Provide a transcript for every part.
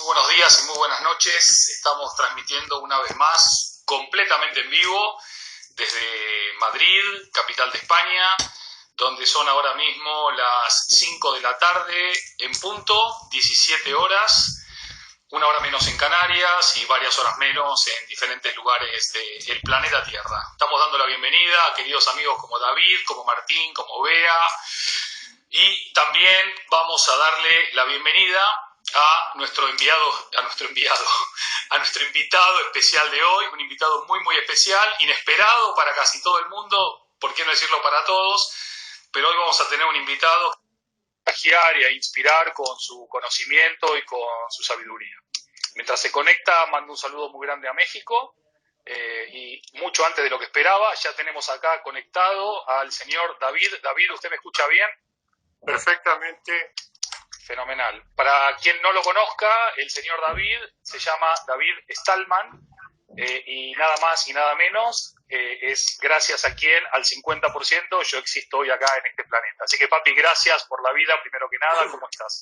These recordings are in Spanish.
buenos días y muy buenas noches. Estamos transmitiendo una vez más completamente en vivo desde Madrid, capital de España, donde son ahora mismo las 5 de la tarde en punto, 17 horas, una hora menos en Canarias y varias horas menos en diferentes lugares del planeta Tierra. Estamos dando la bienvenida a queridos amigos como David, como Martín, como Bea, y también vamos a darle la bienvenida a nuestro invitado especial de hoy, un invitado muy especial, inesperado para casi todo el mundo, por qué no decirlo para todos, pero hoy vamos a tener un invitado que va a contagiar y a inspirar con su conocimiento y con su sabiduría. Mientras se conecta, mando un saludo muy grande a México, y mucho antes de lo que esperaba, ya tenemos acá conectado al señor David. David, ¿usted me escucha bien? Perfectamente. Fenomenal. Para quien no lo conozca, el señor David se llama David Stallman, y nada más y nada menos, es gracias a quien al 50% yo existo hoy acá en este planeta. Así que papi, gracias por la vida primero que nada. ¿Cómo estás?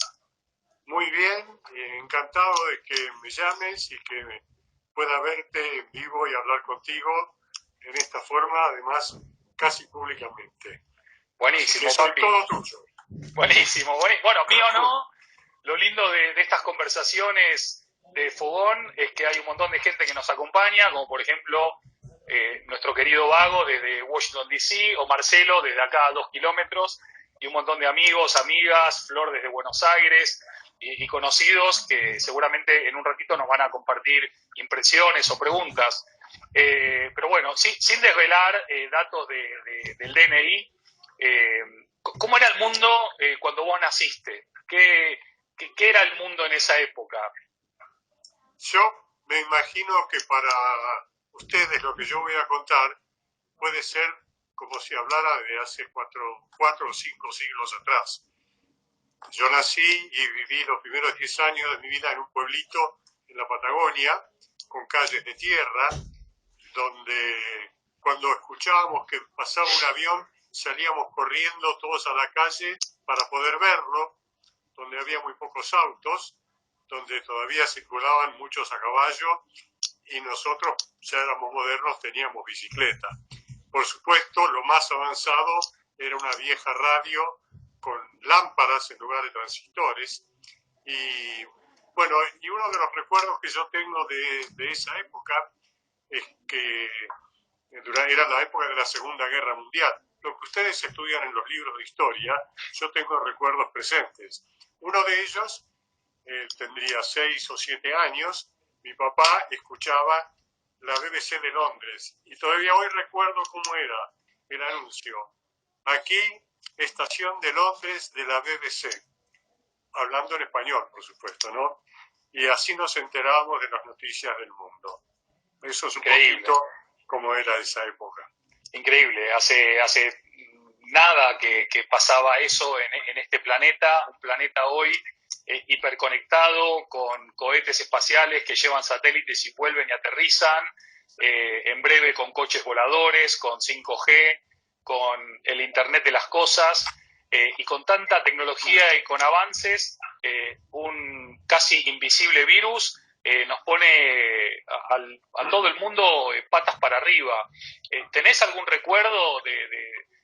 Muy bien, encantado de que me llames y que pueda verte en vivo y hablar contigo en esta forma, además casi públicamente. Buenísimo, soy papi. Todo tuyo. Buenísimo. Bueno, mío no. Lo lindo de estas conversaciones de Fogón es que hay un montón de gente que nos acompaña, como por ejemplo nuestro querido Vago desde Washington DC, o Marcelo desde acá a 2 kilómetros, y un montón de amigos, amigas, Flor desde Buenos Aires, y conocidos que seguramente en un ratito nos van a compartir impresiones o preguntas. Pero bueno, sin desvelar datos del DNI, ¿cómo era el mundo cuando vos naciste? ¿Qué era el mundo en esa época? Yo me imagino que para ustedes lo que yo voy a contar puede ser como si hablara de hace cuatro o 5 siglos atrás. Yo nací y viví los primeros 10 años de mi vida en un pueblito en la Patagonia, con calles de tierra, donde cuando escuchábamos que pasaba un avión salíamos corriendo todos a la calle para poder verlo, donde había muy pocos autos, donde todavía circulaban muchos a caballo, y nosotros ya éramos modernos, teníamos bicicleta. Por supuesto, lo más avanzado era una vieja radio con lámparas en lugar de transistores. Y bueno, y uno de los recuerdos que yo tengo de esa época es que era la época de la Segunda Guerra Mundial. Lo que ustedes estudian en los libros de historia, yo tengo recuerdos presentes. Uno de ellos tendría 6 o 7 años. Mi papá escuchaba la BBC de Londres y todavía hoy recuerdo cómo era el anuncio. Aquí, estación de Londres de la BBC, hablando en español, por supuesto, ¿no? Y así nos enterábamos de las noticias del mundo. Eso es un poquito como era esa época. Increíble, hace nada que pasaba eso en este planeta, un planeta hoy hiperconectado, con cohetes espaciales que llevan satélites y vuelven y aterrizan, en breve con coches voladores, con 5G, con el Internet de las cosas, y con tanta tecnología y con avances, un casi invisible virus nos pone a todo el mundo patas para arriba. ¿Tenés algún recuerdo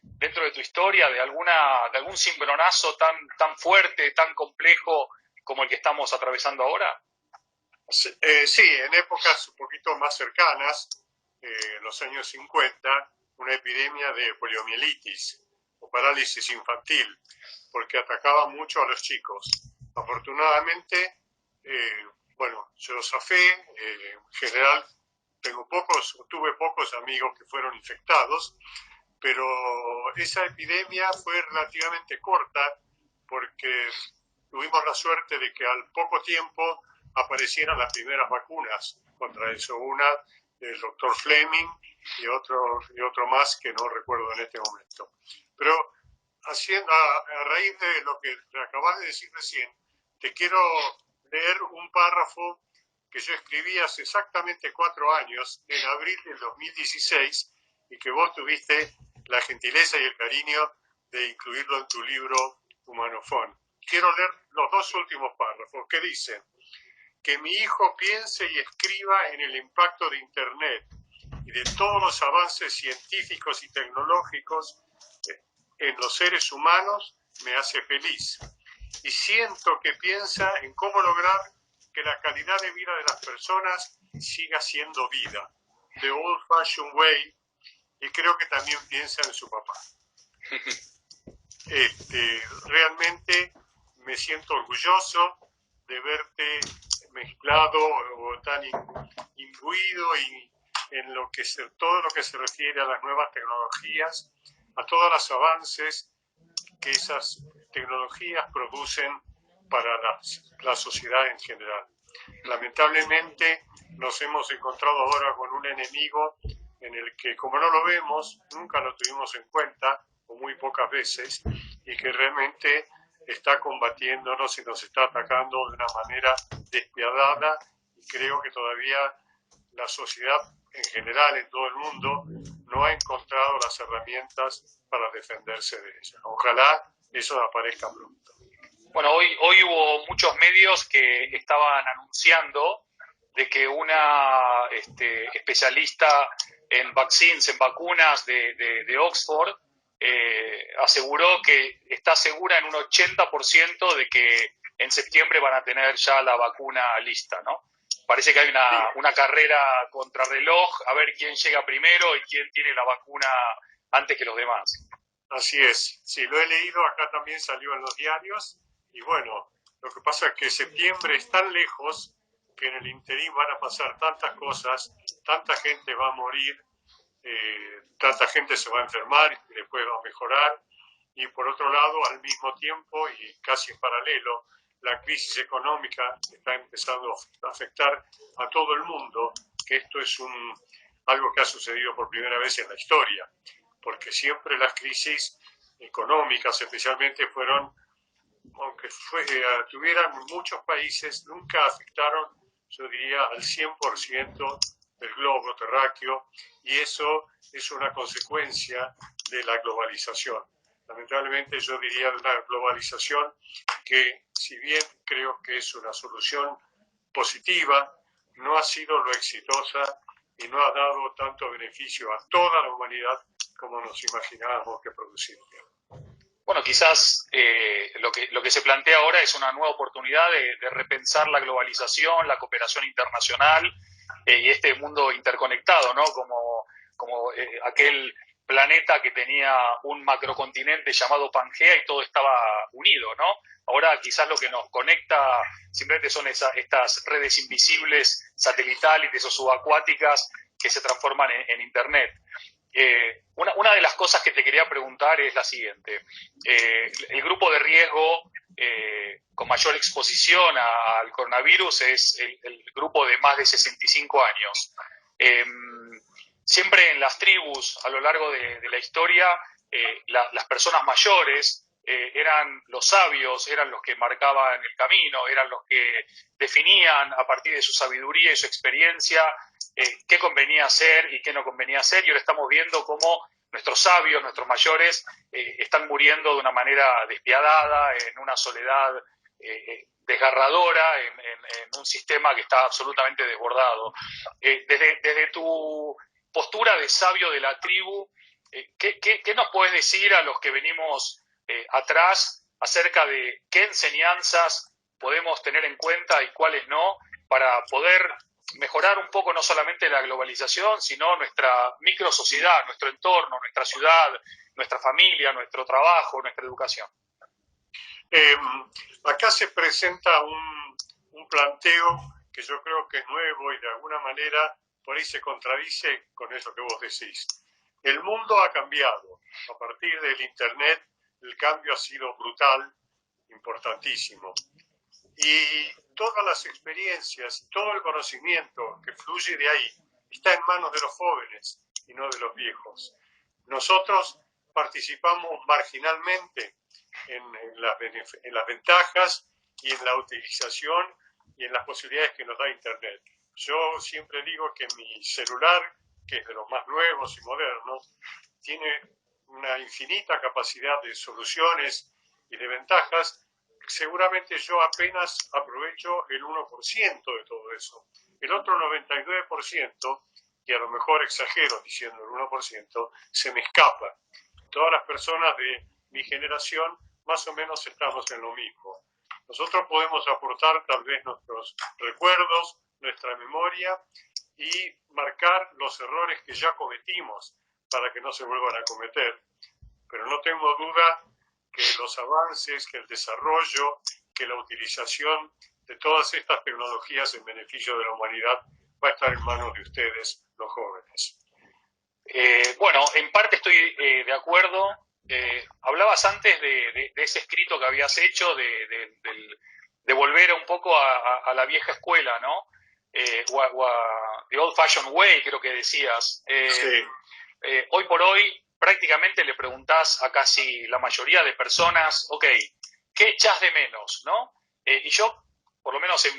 dentro de tu historia de algún cimbronazo tan fuerte, tan complejo como el que estamos atravesando ahora? Sí, en épocas un poquito más cercanas, en los años 50, una epidemia de poliomielitis o parálisis infantil, porque atacaba mucho a los chicos. Afortunadamente, yo zafé. En general tuve pocos amigos que fueron infectados, pero esa epidemia fue relativamente corta porque tuvimos la suerte de que al poco tiempo aparecieran las primeras vacunas contra eso, una del doctor Fleming y otro más que no recuerdo en este momento. Pero a raíz de lo que acabas de decir recién, te quiero leer un párrafo que yo escribí hace exactamente 4 años, en abril del 2016, y que vos tuviste la gentileza y el cariño de incluirlo en tu libro Humanofón. Quiero leer los 2 últimos párrafos que dicen: que mi hijo piense y escriba en el impacto de Internet y de todos los avances científicos y tecnológicos en los seres humanos me hace feliz. Y siento que piensa en cómo lograr que la calidad de vida de las personas siga siendo vida, the old-fashioned way, y creo que también piensa en su papá. Realmente me siento orgulloso de verte mezclado o tan imbuido y en todo lo que se refiere a las nuevas tecnologías, a todos los avances que esas tecnologías producen para la sociedad en general. Lamentablemente nos hemos encontrado ahora con un enemigo en el que, como no lo vemos, nunca lo tuvimos en cuenta, o muy pocas veces, y que realmente está combatiéndonos y nos está atacando de una manera despiadada, y creo que todavía la sociedad en general, en todo el mundo, no ha encontrado las herramientas para defenderse de ella. Ojalá eso aparezca pronto. Bueno, hoy hubo muchos medios que estaban anunciando de que una especialista en vaccines, en vacunas de Oxford, aseguró que está segura en un 80% de que en septiembre van a tener ya la vacuna lista, ¿no? Parece que hay una carrera contrarreloj, a ver quién llega primero y quién tiene la vacuna antes que los demás. Así es, sí, lo he leído, acá también salió en los diarios, y bueno, lo que pasa es que septiembre es tan lejos que en el interín van a pasar tantas cosas, tanta gente va a morir, tanta gente se va a enfermar y después va a mejorar, y por otro lado, al mismo tiempo y casi en paralelo, la crisis económica está empezando a afectar a todo el mundo, que esto es algo que ha sucedido por primera vez en la historia, porque siempre las crisis económicas especialmente fueron, aunque tuvieran muchos países, nunca afectaron, yo diría, al 100% del globo terráqueo, y eso es una consecuencia de la globalización. Lamentablemente yo diría de una globalización que, si bien creo que es una solución positiva, no ha sido lo exitosa y no ha dado tanto beneficio a toda la humanidad como nos imaginábamos que produciría. Bueno, quizás lo que se plantea ahora es una nueva oportunidad de repensar la globalización, la cooperación internacional y este mundo interconectado, ¿no? Como aquel planeta que tenía un macrocontinente llamado Pangea y todo estaba unido, ¿no? Ahora quizás lo que nos conecta simplemente son estas redes invisibles, satelitales o subacuáticas que se transforman en Internet. Una de las cosas que te quería preguntar es la siguiente. El grupo de riesgo con mayor exposición al coronavirus es el grupo de más de 65 años. Siempre en las tribus, a lo largo de la historia, las personas mayores eran los sabios, eran los que marcaban el camino, eran los que definían a partir de su sabiduría y su experiencia qué convenía hacer y qué no convenía hacer, y ahora estamos viendo cómo nuestros sabios, nuestros mayores, están muriendo de una manera despiadada, en una soledad desgarradora, en un sistema que está absolutamente desbordado. Desde tu postura de sabio de la tribu, ¿qué nos puedes decir a los que venimos atrás acerca de qué enseñanzas podemos tener en cuenta y cuáles no, para poder mejorar un poco no solamente la globalización, sino nuestra microsociedad, nuestro entorno, nuestra ciudad, nuestra familia, nuestro trabajo, nuestra educación? Acá se presenta un planteo que yo creo que es nuevo y de alguna manera por ahí se contradice con eso que vos decís. El mundo ha cambiado. A partir del Internet el cambio ha sido brutal, importantísimo. Y todas las experiencias, todo el conocimiento que fluye de ahí está en manos de los jóvenes y no de los viejos. Nosotros participamos marginalmente en las ventajas y en la utilización y en las posibilidades que nos da Internet. Yo siempre digo que mi celular, que es de los más nuevos y modernos, tiene una infinita capacidad de soluciones y de ventajas seguramente yo apenas aprovecho el 1% de todo eso. El otro 99%, y a lo mejor exagero diciendo el 1%, se me escapa. Todas las personas de mi generación más o menos estamos en lo mismo. Nosotros podemos aportar tal vez nuestros recuerdos, nuestra memoria y marcar los errores que ya cometimos para que no se vuelvan a cometer. Pero no tengo duda que los avances, que el desarrollo, que la utilización de todas estas tecnologías en beneficio de la humanidad va a estar en manos de ustedes, los jóvenes. Bueno, en parte estoy de acuerdo. Hablabas antes de ese escrito que habías hecho, de volver un poco a la vieja escuela, ¿no? O a the old fashioned way, creo que decías. Sí. Hoy por hoy prácticamente le preguntás a casi la mayoría de personas, ok, ¿qué echás de menos, no? Y yo, por lo menos en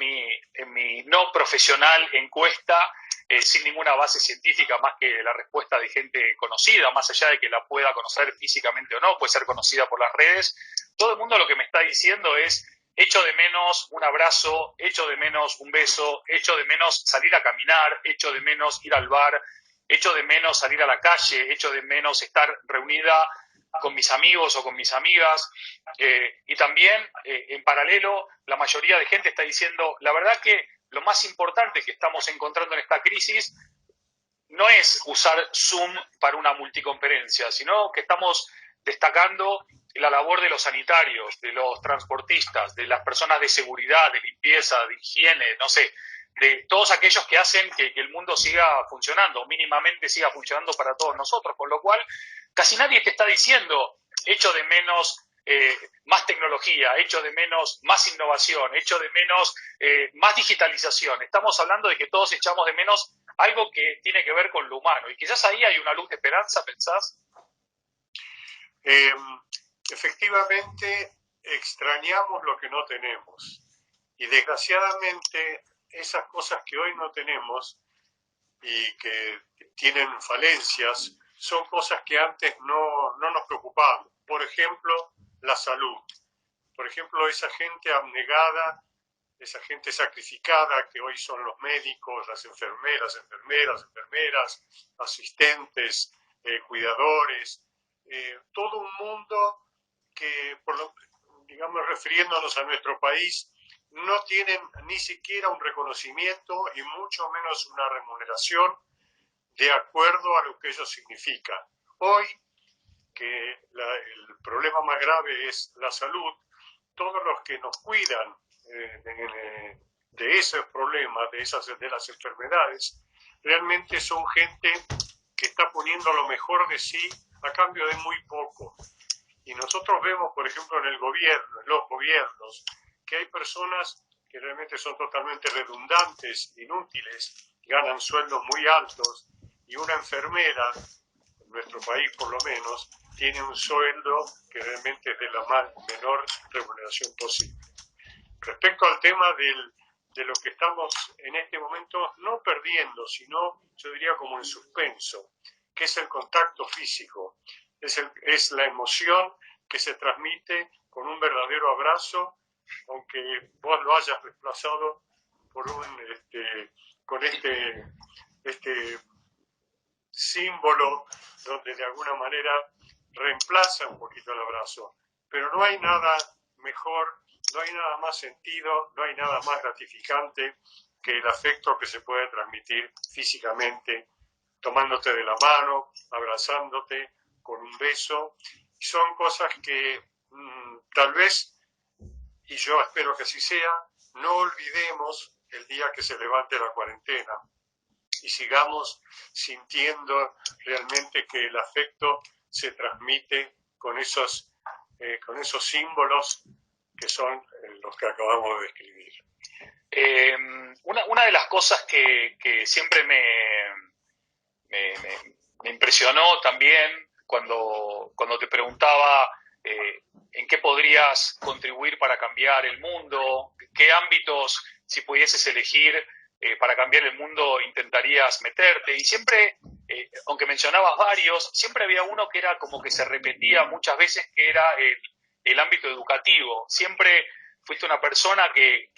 mi no profesional encuesta, sin ninguna base científica más que la respuesta de gente conocida, más allá de que la pueda conocer físicamente o no, puede ser conocida por las redes, todo el mundo lo que me está diciendo es: echo de menos un abrazo, echo de menos un beso, echo de menos salir a caminar, echo de menos ir al bar, echo de menos salir a la calle, echo de menos estar reunida con mis amigos o con mis amigas. Y también, en paralelo, la mayoría de gente está diciendo, la verdad que lo más importante que estamos encontrando en esta crisis no es usar Zoom para una multiconferencia, sino que estamos destacando la labor de los sanitarios, de los transportistas, de las personas de seguridad, de limpieza, de higiene, no sé, de todos aquellos que hacen que el mundo siga funcionando, mínimamente siga funcionando para todos nosotros, con lo cual casi nadie te está diciendo echo de menos más tecnología, echo de menos más innovación, echo de menos más digitalización. Estamos hablando de que todos echamos de menos algo que tiene que ver con lo humano, y quizás ahí hay una luz de esperanza, ¿pensás? Efectivamente, extrañamos lo que no tenemos, y desgraciadamente esas cosas que hoy no tenemos y que tienen falencias son cosas que antes no nos preocupaban. Por ejemplo, la salud. Por ejemplo, esa gente abnegada, esa gente sacrificada que hoy son los médicos, las enfermeras, asistentes, cuidadores, todo un mundo que, digamos, refiriéndonos a nuestro país, no tienen ni siquiera un reconocimiento y mucho menos una remuneración de acuerdo a lo que ello significa. Hoy, que el problema más grave es la salud, todos los que nos cuidan de esos problemas, de las enfermedades, realmente son gente que está poniendo lo mejor de sí a cambio de muy poco. Y nosotros vemos, por ejemplo, en los gobiernos, que hay personas que realmente son totalmente redundantes, inútiles, ganan sueldos muy altos, y una enfermera, en nuestro país por lo menos, tiene un sueldo que realmente es de la menor remuneración posible. Respecto al tema de lo que estamos en este momento no perdiendo, sino yo diría como en suspenso, que es el contacto físico, es la emoción que se transmite con un verdadero abrazo, aunque vos lo hayas desplazado por con este símbolo donde de alguna manera reemplaza un poquito el abrazo. Pero no hay nada mejor, no hay nada más sentido, no hay nada más gratificante que el afecto que se puede transmitir físicamente, tomándote de la mano, abrazándote, con un beso. Son cosas que tal vez, y yo espero que así sea, no olvidemos el día que se levante la cuarentena y sigamos sintiendo realmente que el afecto se transmite con esos símbolos que son los que acabamos de describir. Una de las cosas que siempre me impresionó también cuando te preguntaba en qué podrías contribuir para cambiar el mundo, qué ámbitos, si pudieses elegir para cambiar el mundo, intentarías meterte. Y siempre, aunque mencionabas varios, siempre había uno que era como que se repetía muchas veces, que era el ámbito educativo. Siempre fuiste una persona que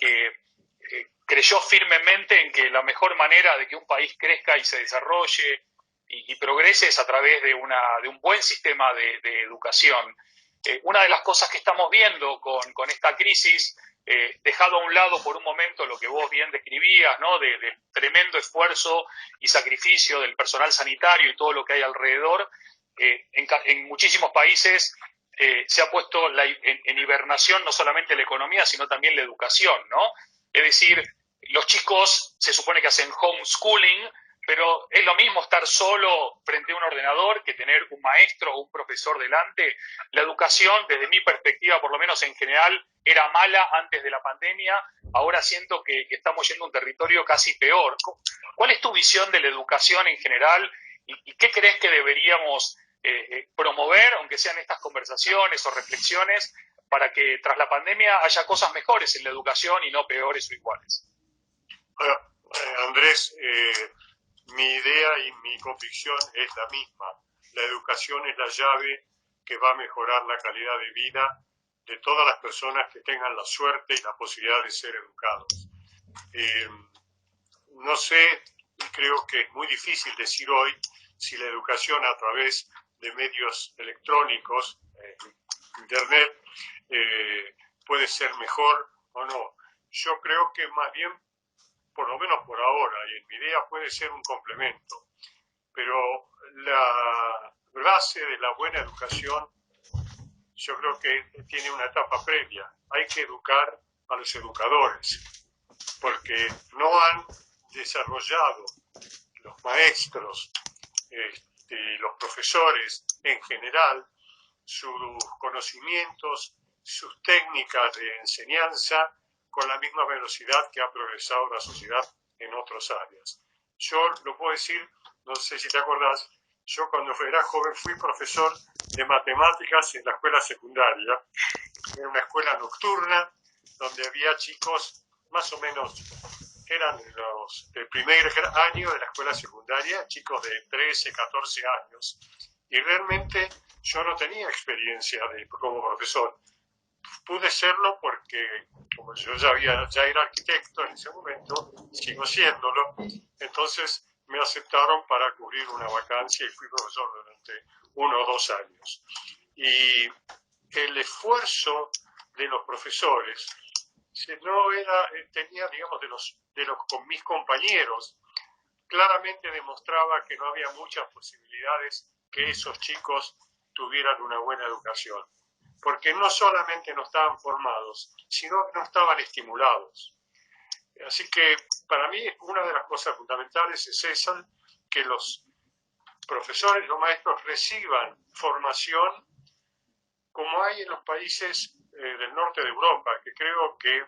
creyó firmemente en que la mejor manera de que un país crezca y se desarrolle y progrese es a través de un buen sistema de educación. Una de las cosas que estamos viendo con esta crisis, dejado a un lado por un momento lo que vos bien describías, ¿no? Del tremendo esfuerzo y sacrificio del personal sanitario y todo lo que hay alrededor, en muchísimos países se ha puesto en hibernación no solamente la economía, sino también la educación, ¿no? Es decir, los chicos se supone que hacen homeschooling, pero es lo mismo estar solo frente a un ordenador que tener un maestro o un profesor delante. La educación, desde mi perspectiva, por lo menos en general, era mala antes de la pandemia. Ahora siento que estamos yendo a un territorio casi peor. ¿Cuál es tu visión de la educación en general y qué crees que deberíamos promover, aunque sean estas conversaciones o reflexiones, para que tras la pandemia haya cosas mejores en la educación y no peores o iguales? Bueno, Andrés, mi idea y mi convicción es la misma. La educación es la llave que va a mejorar la calidad de vida de todas las personas que tengan la suerte y la posibilidad de ser educados. No sé, creo que es muy difícil decir hoy si la educación a través de medios electrónicos, internet, puede ser mejor o no. Yo creo que más bien, por lo menos por ahora, y en mi idea puede ser un complemento, pero la base de la buena educación yo creo que tiene una etapa previa. Hay que educar a los educadores, porque no han desarrollado los maestros, los profesores en general, sus conocimientos, sus técnicas de enseñanza con la misma velocidad que ha progresado la sociedad en otras áreas. Yo lo puedo decir, no sé si te acordás, yo cuando era joven fui profesor de matemáticas en la escuela secundaria, en una escuela nocturna donde había chicos más o menos, eran los del primer año de la escuela secundaria, chicos de 13, 14 años, y realmente yo no tenía experiencia como profesor. Pude serlo porque, como yo ya era arquitecto en ese momento, sigo siéndolo, entonces me aceptaron para cubrir una vacancia y fui profesor durante 1 o 2 años. Y el esfuerzo de los profesores no era, tenía, digamos, con mis compañeros, claramente demostraba que no había muchas posibilidades que esos chicos tuvieran una buena educación, porque no solamente no estaban formados, sino que no estaban estimulados. Así que para mí una de las cosas fundamentales es esa, que los profesores, los maestros reciban formación como hay en los países del norte de Europa, que creo que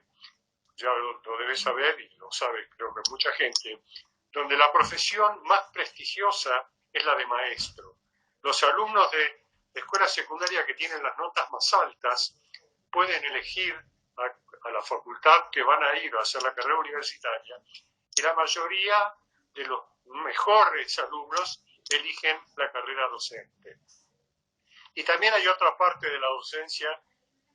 ya lo debes saber y lo sabe creo que mucha gente, donde la profesión más prestigiosa es la de maestro. Los alumnos de escuela secundaria que tienen las notas más altas pueden elegir a la facultad que van a ir a hacer la carrera universitaria, y la mayoría de los mejores alumnos eligen la carrera docente. Y también hay otra parte de la docencia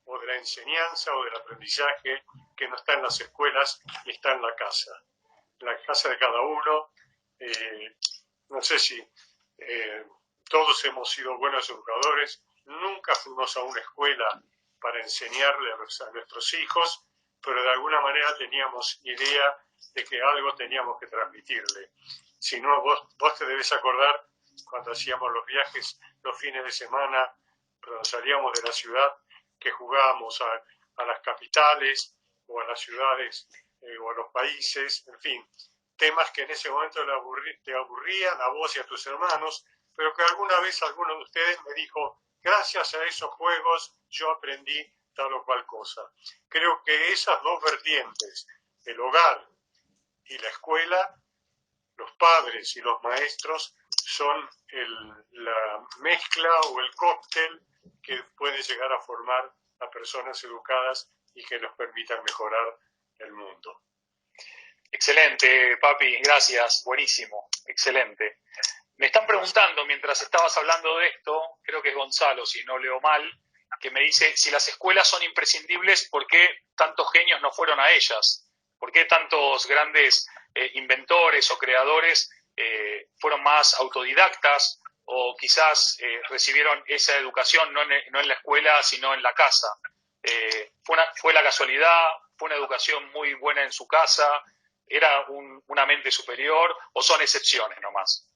o de la enseñanza o del aprendizaje que no está en las escuelas y está en la casa de cada uno. No sé si todos hemos sido buenos educadores, nunca fuimos a una escuela para enseñarle a nuestros hijos, pero de alguna manera teníamos idea de que algo teníamos que transmitirle. Si no, vos te debes acordar cuando hacíamos los viajes los fines de semana, cuando salíamos de la ciudad, que jugábamos a las capitales o a las ciudades o a los países, en fin, temas que en ese momento te aburrían a vos y a tus hermanos, pero que alguna vez alguno de ustedes me dijo, gracias a esos juegos yo aprendí tal o cual cosa. Creo que esas dos vertientes, el hogar y la escuela, los padres y los maestros, son la mezcla o el cóctel que puede llegar a formar a personas educadas y que nos permitan mejorar el mundo. Excelente, papi, gracias, buenísimo, excelente. Me están preguntando, mientras estabas hablando de esto, creo que es Gonzalo, si no leo mal, que me dice, si las escuelas son imprescindibles, ¿por qué tantos genios no fueron a ellas? ¿Por qué tantos grandes inventores o creadores fueron más autodidactas o quizás recibieron esa educación no en la escuela, sino en la casa? ¿Fue la casualidad? ¿Fue una educación muy buena en su casa? ¿Era una mente superior o son excepciones nomás?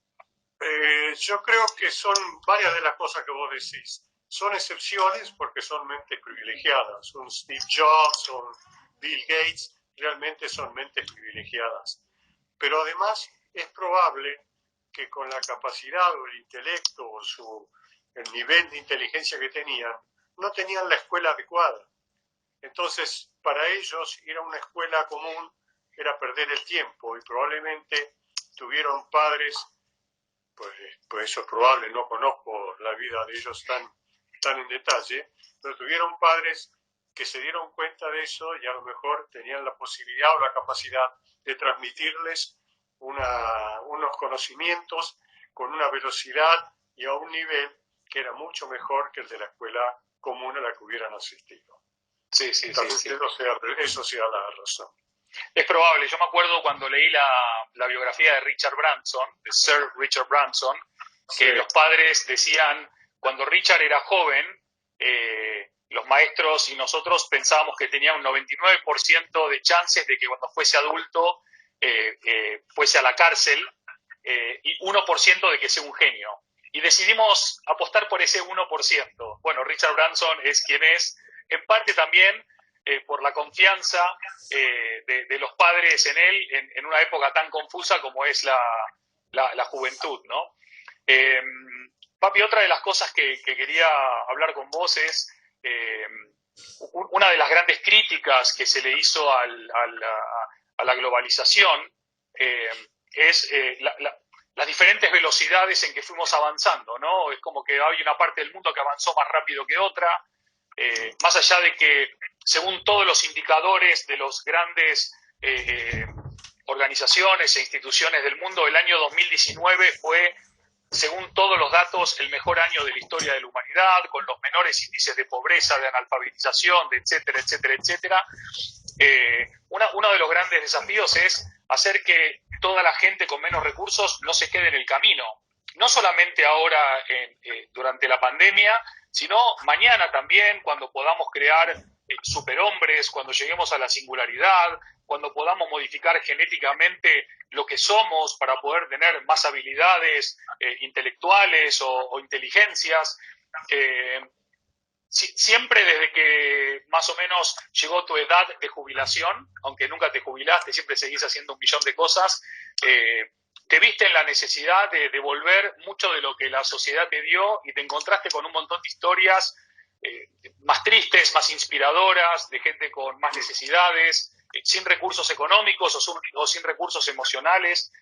Yo creo que son varias de las cosas que vos decís. Son excepciones porque son mentes privilegiadas. Son Steve Jobs, son Bill Gates, realmente son mentes privilegiadas. Pero además es probable que con la capacidad o el intelecto o el nivel de inteligencia que tenían, no tenían la escuela adecuada. Entonces, para ellos ir a una escuela común era perder el tiempo y probablemente tuvieron padres, pues eso es probable, no conozco la vida de ellos tan en detalle, pero tuvieron padres que se dieron cuenta de eso y a lo mejor tenían la posibilidad o la capacidad de transmitirles unos conocimientos con una velocidad y a un nivel que era mucho mejor que el de la escuela común a la que hubieran asistido. Sí. Eso sea la razón. Es probable. Yo me acuerdo cuando leí la biografía de Richard Branson, de Sir Richard Branson, que los padres decían, cuando Richard era joven, los maestros y nosotros pensábamos que tenía un 99% de chances de que cuando fuese adulto fuese a la cárcel y 1% de que sea un genio. Y decidimos apostar por ese 1%. Bueno, Richard Branson es quien es, en parte también por la confianza de los padres en él en una época tan confusa como es la juventud, ¿no? Papi, otra de las cosas que quería hablar con vos es una de las grandes críticas que se le hizo a la globalización es las diferentes velocidades en que fuimos avanzando, ¿no? Es como que hay una parte del mundo que avanzó más rápido que otra, más allá de que, según todos los indicadores de los grandes organizaciones e instituciones del mundo, el año 2019 fue, según todos los datos, el mejor año de la historia de la humanidad, con los menores índices de pobreza, de analfabetización, de etcétera, etcétera, etcétera. Uno de los grandes desafíos es hacer que toda la gente con menos recursos no se quede en el camino. No solamente ahora durante la pandemia, sino mañana también, cuando podamos crear superhombres, cuando lleguemos a la singularidad, cuando podamos modificar genéticamente lo que somos para poder tener más habilidades intelectuales o inteligencias. Siempre desde que más o menos llegó tu edad de jubilación, aunque nunca te jubilaste, siempre seguís haciendo un millón de cosas, te viste en la necesidad de devolver mucho de lo que la sociedad te dio y te encontraste con un montón de historias más tristes, más inspiradoras, de gente con más necesidades, sin recursos económicos o sin recursos emocionales.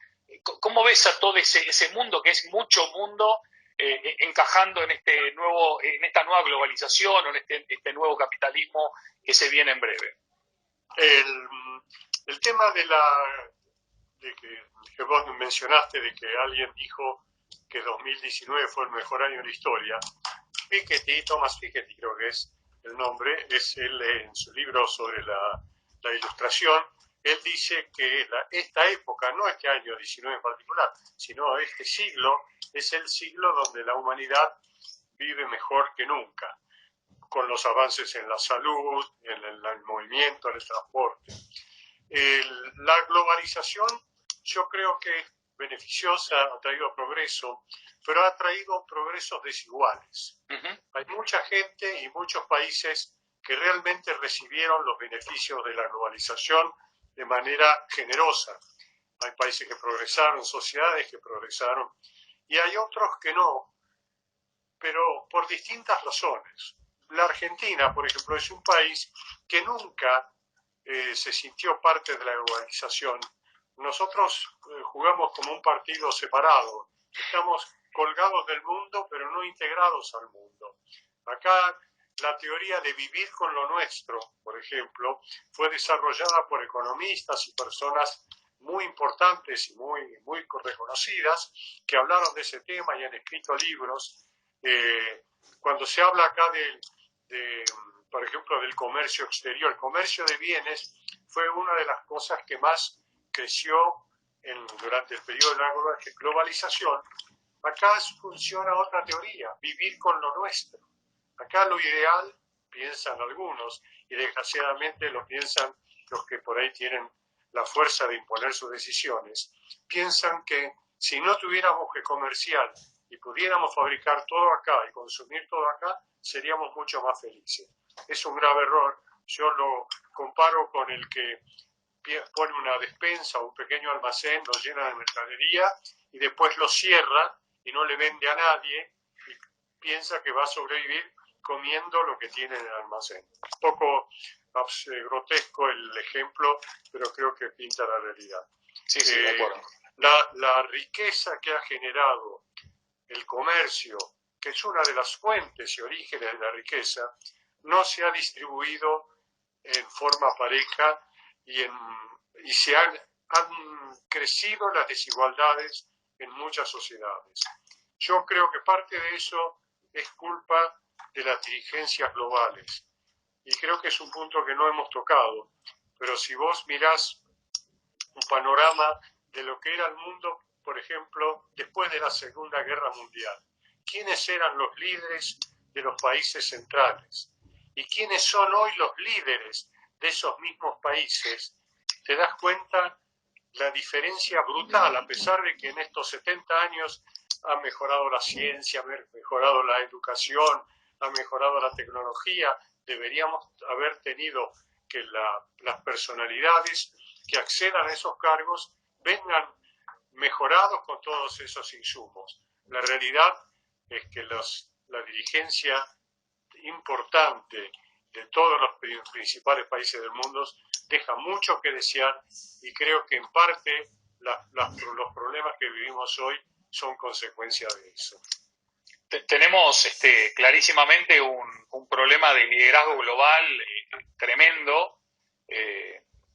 ¿Cómo ves a todo ese mundo, que es mucho mundo, encajando en esta nueva globalización o en este nuevo capitalismo que se viene en breve? El tema de que vos mencionaste, de que alguien dijo que 2019 fue el mejor año de la historia, Piketty, Thomas Piketty creo que es el nombre, es él en su libro sobre la ilustración, él dice que esta época, no este año 19 en particular, sino este siglo, es el siglo donde la humanidad vive mejor que nunca, con los avances en la salud, en el movimiento, en el transporte. La globalización yo creo que es beneficiosa, ha traído progreso, pero ha traído progresos desiguales. Hay mucha gente y muchos países que realmente recibieron los beneficios de la globalización de manera generosa. Hay países que progresaron, sociedades que progresaron, y hay otros que no, pero por distintas razones. La Argentina, por ejemplo, es un país que nunca se sintió parte de la globalización. Nosotros jugamos como un partido separado. Estamos colgados del mundo, pero no integrados al mundo. Acá la teoría de vivir con lo nuestro, por ejemplo, fue desarrollada por economistas y personas muy importantes y muy reconocidas que hablaron de ese tema y han escrito libros. Cuando se habla acá por ejemplo, del comercio exterior. El comercio de bienes fue una de las cosas que más creció durante el periodo de la globalización. Acá funciona otra teoría, vivir con lo nuestro. Acá lo ideal, piensan algunos, y desgraciadamente lo piensan los que por ahí tienen la fuerza de imponer sus decisiones, piensan que si no tuviéramos que comerciar y pudiéramos fabricar todo acá y consumir todo acá, seríamos mucho más felices. Es un grave error. Yo lo comparo con el que pone una despensa o un pequeño almacén, lo llena de mercadería y después lo cierra y no le vende a nadie y piensa que va a sobrevivir comiendo lo que tiene en el almacén. Un poco grotesco el ejemplo, pero creo que pinta la realidad. Sí, de acuerdo. La riqueza que ha generado el comercio, que es una de las fuentes y orígenes de la riqueza, no se ha distribuido en forma pareja y se han crecido las desigualdades en muchas sociedades. Yo creo que parte de eso es culpa de las dirigencias globales y creo que es un punto que no hemos tocado, pero si vos mirás un panorama de lo que era el mundo, por ejemplo, después de la Segunda Guerra Mundial, ¿quiénes eran los líderes de los países centrales? ¿Y quiénes son hoy los líderes de esos mismos países? ¿Te das cuenta la diferencia brutal, a pesar de que en estos 70 años ha mejorado la ciencia, ha mejorado la educación, ha mejorado la tecnología? Deberíamos haber tenido que las personalidades que accedan a esos cargos vengan mejorados con todos esos insumos. La realidad es que la dirigencia importante de todos los principales países del mundo deja mucho que desear y creo que en parte los problemas que vivimos hoy son consecuencia de eso. Tenemos clarísimamente un problema de liderazgo global tremendo.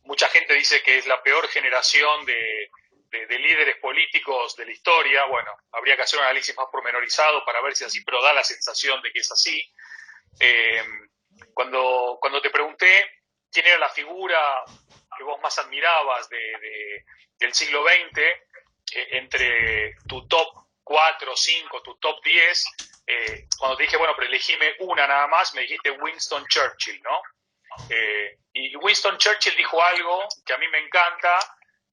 Mucha gente dice que es la peor generación de líderes políticos de la historia. Bueno, habría que hacer un análisis más pormenorizado para ver si es así, pero da la sensación de que es así. Cuando te pregunté quién era la figura que vos más admirabas del siglo XX, entre tu top 4, 5, tu top 10, cuando te dije, bueno, pero elegime una nada más, me dijiste Winston Churchill, ¿no? Y Winston Churchill dijo algo que a mí me encanta,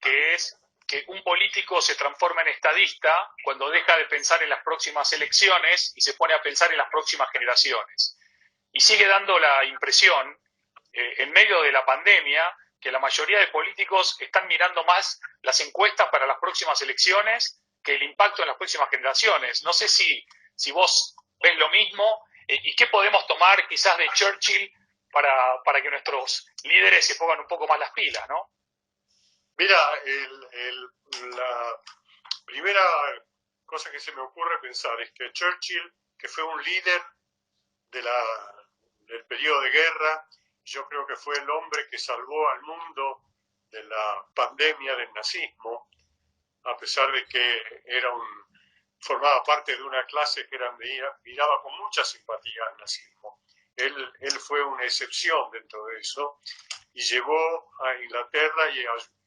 que es que un político se transforma en estadista cuando deja de pensar en las próximas elecciones y se pone a pensar en las próximas generaciones. Y sigue dando la impresión, en medio de la pandemia, que la mayoría de políticos están mirando más las encuestas para las próximas elecciones que el impacto en las próximas generaciones. No sé si vos ves lo mismo y qué podemos tomar quizás de Churchill para que nuestros líderes se pongan un poco más las pilas, ¿no? Mira, la primera cosa que se me ocurre pensar es que Churchill, que fue un líder del periodo de guerra, yo creo que fue el hombre que salvó al mundo de la pandemia del nazismo, a pesar de que formaba parte de una clase que miraba con mucha simpatía al nazismo. Él fue una excepción dentro de eso y llevó a Inglaterra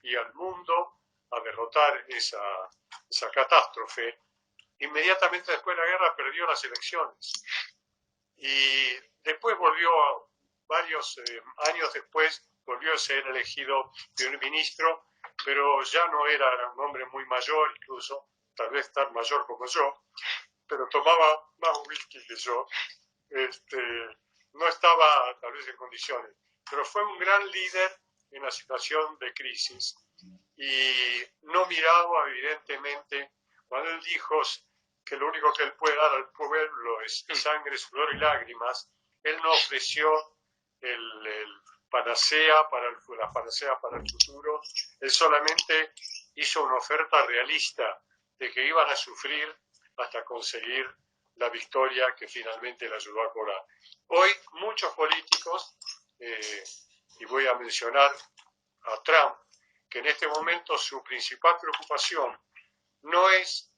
y al mundo a derrotar esa catástrofe. Inmediatamente después de la guerra perdió las elecciones y después varios años después volvió a ser elegido primer ministro, pero ya no era un hombre muy mayor, incluso tal vez tan mayor como yo, pero tomaba más whisky que yo. No estaba tal vez en condiciones, pero fue un gran líder en la situación de crisis y no miraba evidentemente cuando él dijo que lo único que él puede dar al pueblo es sangre, sudor y lágrimas. Él no ofreció la panacea para el futuro. Él solamente hizo una oferta realista de que iban a sufrir hasta conseguir la victoria que finalmente le ayudó a cobrar. Hoy muchos políticos, y voy a mencionar a Trump, que en este momento su principal preocupación no es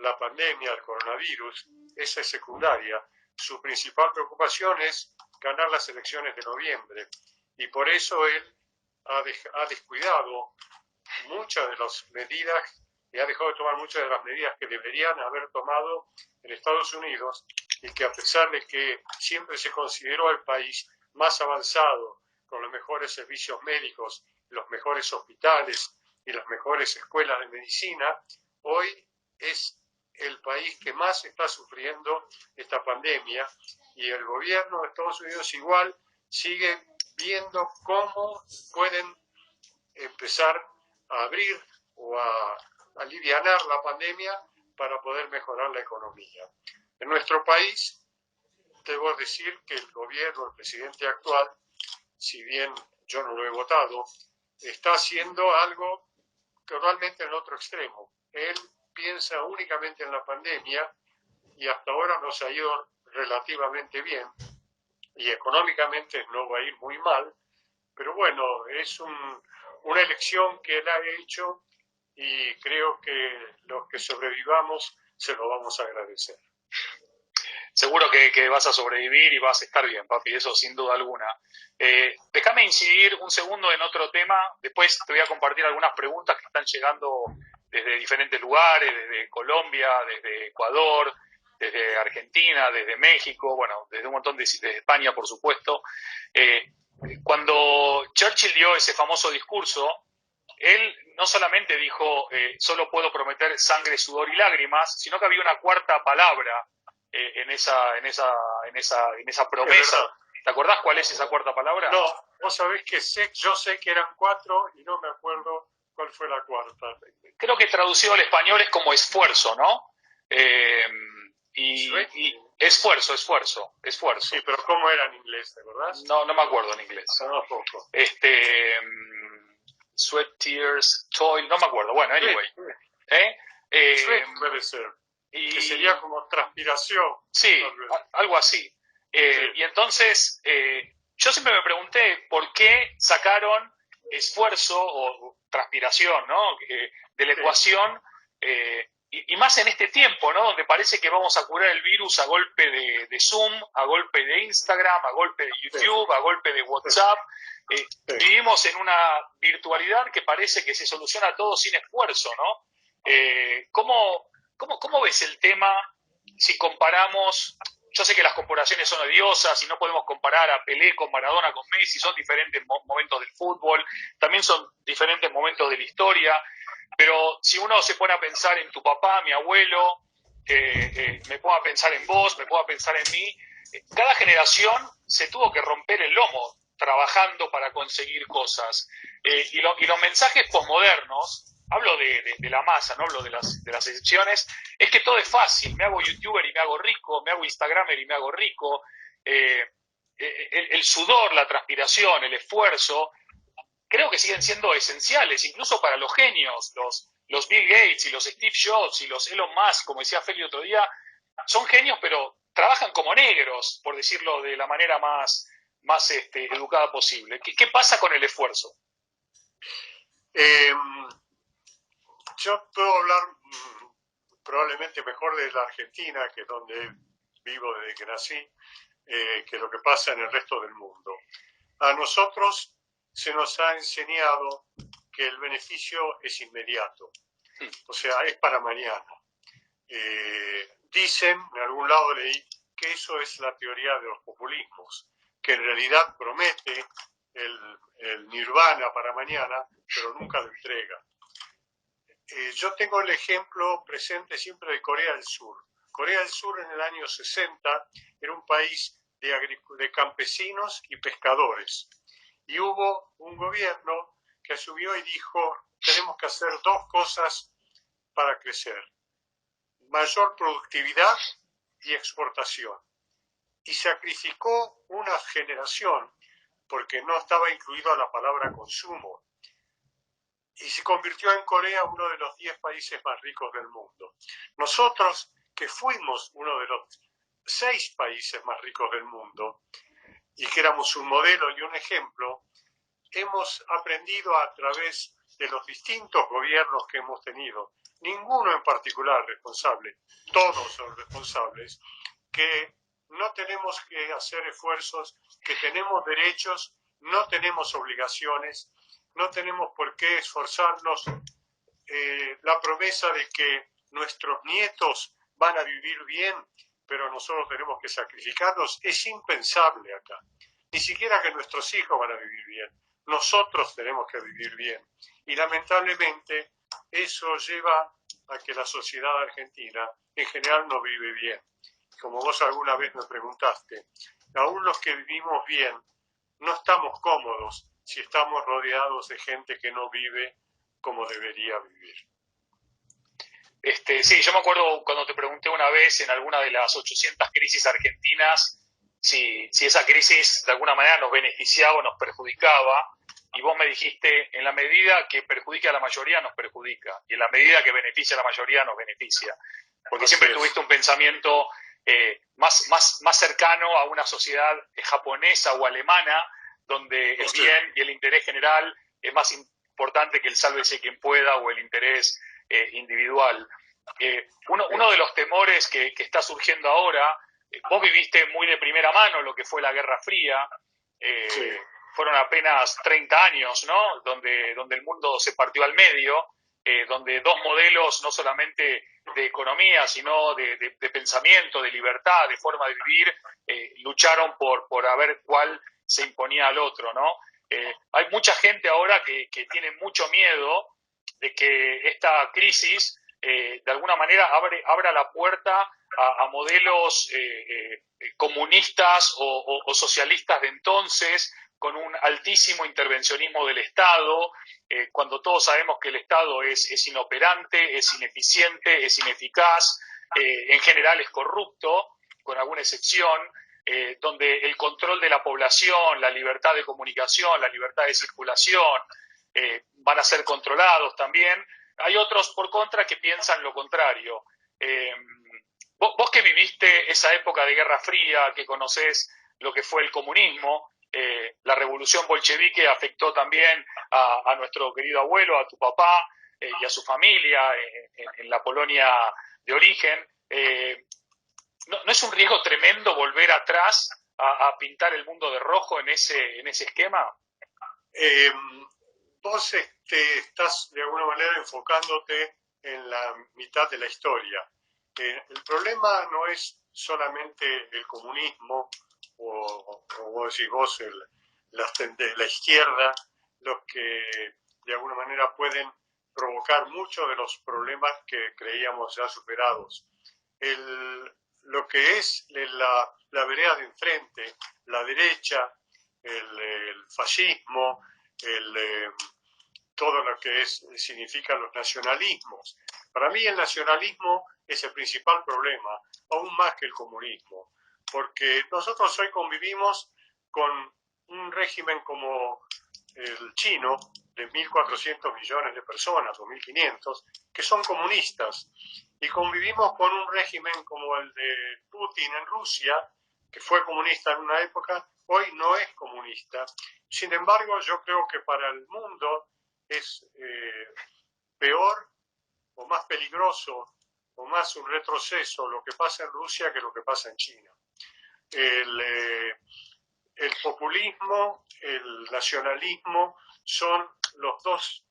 la pandemia, el coronavirus, esa es secundaria. su principal preocupación es ganar las elecciones de noviembre. Y por eso él ha descuidado muchas de las medidas y ha dejado de tomar muchas de las medidas que deberían haber tomado en Estados Unidos, y que a pesar de que siempre se consideró el país más avanzado, con los mejores servicios médicos, los mejores hospitales y las mejores escuelas de medicina, hoy es el país que más está sufriendo esta pandemia, y el gobierno de Estados Unidos igual sigue viendo cómo pueden empezar a abrir o a alivianar la pandemia para poder mejorar la economía. En nuestro país, debo decir que el gobierno, el presidente actual, si bien yo no lo he votado, está haciendo algo totalmente en el otro extremo. Él piensa únicamente en la pandemia y hasta ahora nos ha ido relativamente bien, y económicamente no va a ir muy mal, pero bueno, es una elección que él ha hecho, y creo que los que sobrevivamos se lo vamos a agradecer. Seguro que vas a sobrevivir y vas a estar bien, papi, eso sin duda alguna. Déjame incidir un segundo en otro tema, después te voy a compartir algunas preguntas que están llegando desde diferentes lugares, desde Colombia, desde Ecuador, desde Argentina, desde México, bueno, desde un montón desde España, por supuesto. Cuando Churchill dio ese famoso discurso, él no solamente dijo solo puedo prometer sangre, sudor y lágrimas, sino que había una cuarta palabra en esa promesa. ¿Te acordás cuál es esa cuarta palabra? No, vos sabés que yo sé que eran 4 y no me acuerdo cuál fue la cuarta. Creo que traducido al español es como esfuerzo, ¿no? Y esfuerzo. Sí, pero ¿cómo era en inglés, te acordás? No me acuerdo en inglés. Tampoco. Sweat, tears, toil, no me acuerdo. Bueno, anyway. Sweat puede ser. Que sería como transpiración. Sí, algo así. Sí. Y entonces, yo siempre me pregunté por qué sacaron esfuerzo o transpiración, ¿no? De la ecuación, y más en este tiempo, ¿no? Donde parece que vamos a curar el virus a golpe de Zoom, a golpe de Instagram, a golpe de YouTube, a golpe de WhatsApp. Vivimos en una virtualidad que parece que se soluciona todo sin esfuerzo, ¿no? ¿Cómo ves el tema si comparamos? Yo sé que las comparaciones son odiosas y no podemos comparar a Pelé con Maradona, con Messi, son diferentes momentos del fútbol, también son diferentes momentos de la historia, pero si uno se pone a pensar en tu papá, mi abuelo, me pongo a pensar en vos, me pongo a pensar en mí, cada generación se tuvo que romper el lomo trabajando para conseguir cosas, y los mensajes posmodernos, hablo de la masa, no hablo de las excepciones, es que todo es fácil, me hago youtuber y me hago rico, me hago instagramer y me hago rico, el sudor, la transpiración, el esfuerzo, creo que siguen siendo esenciales, incluso para los genios, los Bill Gates y los Steve Jobs y los Elon Musk, como decía Feli otro día, son genios, pero trabajan como negros, por decirlo de la manera más educada posible. ¿Qué pasa con el esfuerzo? Yo puedo hablar probablemente mejor de la Argentina, que es donde vivo desde que nací, que lo que pasa en el resto del mundo. A nosotros se nos ha enseñado que el beneficio es inmediato, o sea, es para mañana. Dicen, en algún lado leí, que eso es la teoría de los populismos, que en realidad promete el nirvana para mañana, pero nunca lo entrega. Yo tengo el ejemplo presente siempre de Corea del Sur. Corea del Sur en el año 60 era un país de campesinos y pescadores. Y hubo un gobierno que asumió y dijo, tenemos que hacer 2 cosas para crecer: mayor productividad y exportación. Y sacrificó una generación porque no estaba incluida la palabra consumo. Y se convirtió en Corea uno de los 10 países más ricos del mundo. Nosotros, que fuimos uno de los 6 países más ricos del mundo y que éramos un modelo y un ejemplo, hemos aprendido a través de los distintos gobiernos que hemos tenido, ninguno en particular responsable, todos son responsables, que no tenemos que hacer esfuerzos, que tenemos derechos, no tenemos obligaciones, no tenemos por qué esforzarnos. La promesa de que nuestros nietos van a vivir bien, pero nosotros tenemos que sacrificarnos, es impensable acá. Ni siquiera que nuestros hijos van a vivir bien. Nosotros tenemos que vivir bien. Y lamentablemente eso lleva a que la sociedad argentina en general no vive bien. Como vos alguna vez me preguntaste, aún los que vivimos bien no estamos cómodos si estamos rodeados de gente que no vive como debería vivir. Sí, yo me acuerdo cuando te pregunté una vez en alguna de las 800 crisis argentinas si esa crisis de alguna manera nos beneficiaba o nos perjudicaba, y vos me dijiste, en la medida que perjudica a la mayoría nos perjudica, y en la medida que beneficia a la mayoría nos beneficia, porque siempre tuviste un pensamiento más cercano a una sociedad japonesa o alemana, donde el bien y el interés general es más importante que el sálvese quien pueda o el interés individual. Uno de los temores que está surgiendo ahora, vos viviste muy de primera mano lo que fue la Guerra Fría, Sí. fueron apenas 30 años, ¿no? Donde el mundo se partió al medio, donde dos modelos, no solamente de economía, sino de pensamiento, de libertad, de forma de vivir, lucharon por a ver cuál se imponía al otro, ¿no? Hay mucha gente ahora que tiene mucho miedo de que esta crisis de alguna manera abra la puerta a modelos comunistas o socialistas de entonces, con un altísimo intervencionismo del Estado, cuando todos sabemos que el Estado es inoperante, es ineficiente, es ineficaz, en general es corrupto, con alguna excepción, donde el control de la población, la libertad de comunicación, la libertad de circulación, van a ser controlados también. Hay otros, por contra, que piensan lo contrario. Vos que viviste esa época de Guerra Fría, que conocés lo que fue el comunismo, la revolución bolchevique afectó también a nuestro querido abuelo, a tu papá y a su familia en la Polonia de origen. ¿No es un riesgo tremendo volver atrás a pintar el mundo de rojo en ese esquema? Vos estás de alguna manera enfocándote en la mitad de la historia. El problema no es solamente el comunismo o vos decís vos, la izquierda, los que de alguna manera pueden provocar muchos de los problemas que creíamos ya superados. Lo que es la vereda de enfrente, la derecha, el fascismo, todo lo que significan los nacionalismos. Para mí el nacionalismo es el principal problema, aún más que el comunismo, porque nosotros hoy convivimos con un régimen como el chino, de 1.400 millones de personas, o 1.500, que son comunistas, y convivimos con un régimen como el de Putin en Rusia, que fue comunista en una época, hoy no es comunista. Sin embargo, yo creo que para el mundo es peor o más peligroso o más un retroceso lo que pasa en Rusia que lo que pasa en China. El populismo, el nacionalismo son los dos